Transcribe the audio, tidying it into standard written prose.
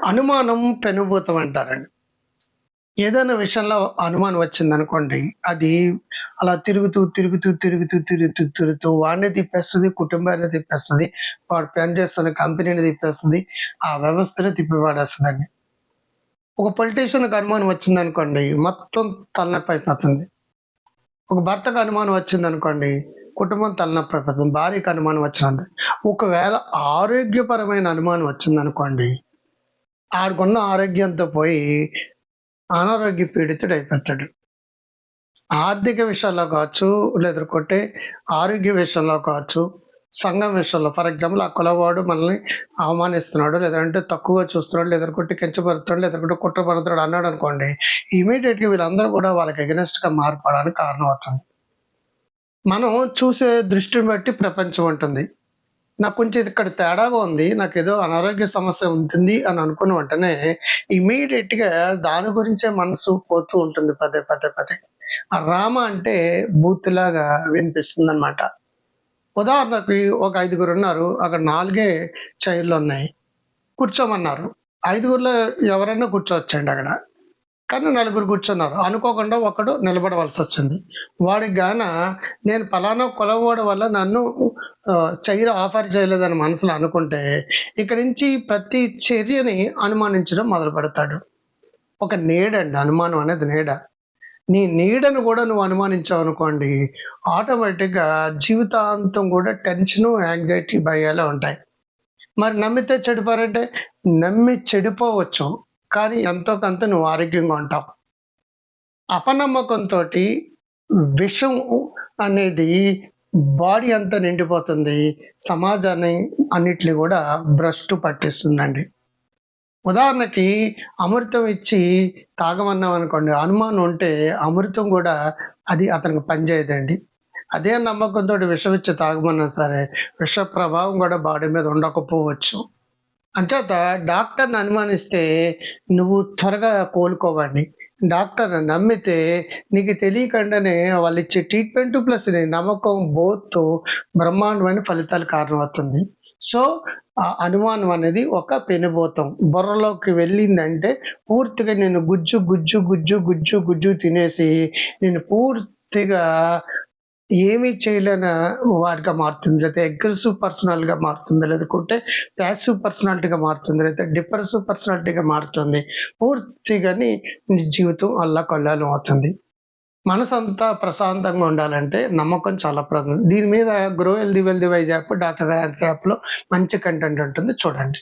అనుమానం పెనుభూతం అంటారండి. ఏదైనా విషయంలో అనుమానం వచ్చిందనుకోండి, అది అలా తిరుగుతూ వాడిని తిప్పేస్తది, కుటుంబాన్ని తిప్పేస్తది, వాడు పని చేస్తున్న కంపెనీని తిప్పేస్తది, ఆ వ్యవస్థనే తిప్పిపడేస్తదండి. ఒక పొలిటీషియన్‌కి అనుమానం వచ్చిందనుకోండి, మొత్తం తలనొప్పైపోతుంది. ఒక భర్తకు అనుమానం వచ్చిందనుకోండి, కుటుంబం తలనొప్పైపోతుంది. భార్యకి అనుమానం వచ్చిందంటే, ఒకవేళ ఆరోగ్యపరమైన అనుమానం వచ్చిందనుకోండి, ఆడికున్న ఆరోగ్యంతో పోయి అనారోగ్య పీడితుడైపోతాడు. ఆర్థిక విషయాల్లో కావచ్చు, లేదంటే ఆరోగ్య విషయంలో కావచ్చు, సంఘం విషయంలో ఫర్ ఎగ్జాంపుల్ ఆ కులవాడు మనల్ని అవమానిస్తున్నాడు, లేదంటే తక్కువగా చూస్తున్నాడు, లేదంటే కించపరుస్తున్నాడు, లేదంటే కుట్రపడుతున్నాడు అన్నాడు అనుకోండి, ఇమీడియట్‌గా వీళ్ళందరూ కూడా వాళ్ళకి అగెయినెస్ట్‌గా మారిపోవడానికి కారణం అవుతుంది. మనం చూసే దృష్టిని బట్టి ప్రపంచం ఉంటుంది. నాకు కొంచెం ఇక్కడ తేడాగా ఉంది, నాకేదో అనారోగ్య సమస్య ఉంటుంది అని అనుకున్న వెంటనే ఇమ్మీడియేట్‌గా దాని గురించే మనసు పోతూ ఉంటుంది పదే. ఆ రామ అంటే బూతులాగా వినిపిస్తుందనమాట. ఉదాహరణకి ఒక ఐదుగురున్నారు. అక్కడ 4 చైర్‌లున్నాయి. కూర్చోమన్నారు. ఐదుగురిలో ఎవరైనా కూర్చోవచ్చండి అక్కడ. కానీ నలుగురు కూర్చున్నారు. అనుకోకుండా ఒకడు నిలబడవలసొచ్చింది. వాడికి గాన నేను పలానా కులమోడి వల్ల నన్ను చైర్ ఆఫర్ చేయలేదని మనసులో అనుకుంటే, ఇక నుంచి ప్రతి చర్యని అనుమానించడం మొదలుపెడతాడు. ఒక నీడండి, అనుమానం అనేది నీడ. నీ నీడను గూడా నువ్వు అనుమానించావనుకోండి, ఆటోమేటిక్‌గా జీవితాంతం గూడా టెన్షను, యాంగ్జైటీ, భయాలే ఉంటాయి. మరి నమ్మితే చెడిపోరంటే, నమ్మి చెడిపోవచ్చు. కానీ ఎంతో కొంత నువ్వు ఆరోగ్యంగా ఉంటావు. అపనమ్మకంతోటి విషం అనేది బాడీ అంతా నిండిపోతుంది. సమాజాన్ని అన్నిటిని గూడా భ్రష్టు పట్టిస్తుందండి. ఉదాహరణకి అమృతం ఇచ్చి తాగమన్నామనుకోండి, అనుమానం ఉంటే అమృతం గూడా అది అతనికి పనిచేయదండి. అదే నమ్మకంతోటి విషం ఇచ్చి తాగమన్నా సరే, విష ప్రభావం గూడా బాడీ మీద ఉండకపోవచ్చు. అంచేత డాక్టర్‌ని అనుమానిస్తే నువ్వు త్వరగా కోలుకోవండి. డాక్టర్‌ని నమ్మితే నీకు తెలియకుండానే వాళ్ళిచ్చే ట్రీట్‌మెంట్ ప్లస్ నీ నమ్మకం బోత్ బ్రహ్మాండమైన ఫలితాలు కారణమవుతుంది. సో, ఆ అనుమానం అనేది ఒక పెనుభూతం. బుర్రలోకి వెళ్ళిందంటే పూర్తిగా నిన్ను గుజ్జు తినేసి నిన్ను పూర్తిగా ఏమీ చేయలేని వాడిగా మారుతుంది. లేతే అగ్రెసివ్ పర్సనల్‌గా మారుతుంది. లేకుంటే ప్యాసివ్ పర్సనాలిటీగా మారుతుంది. లేతే డిప్రెసివ్ పర్సనాలిటీగా మారుతుంది. పూర్తిగాని నీ జీవితం అల్లకల్లోలం అవుతుంది. మనసంతా ప్రశాంతంగా ఉండాలంటే నమ్మకం చాలా దీని మీద grow healthy wealthy wise app, doctor గారి యాప్‌లో మంచి కంటెంట్ ఉంటుంది, చూడండి.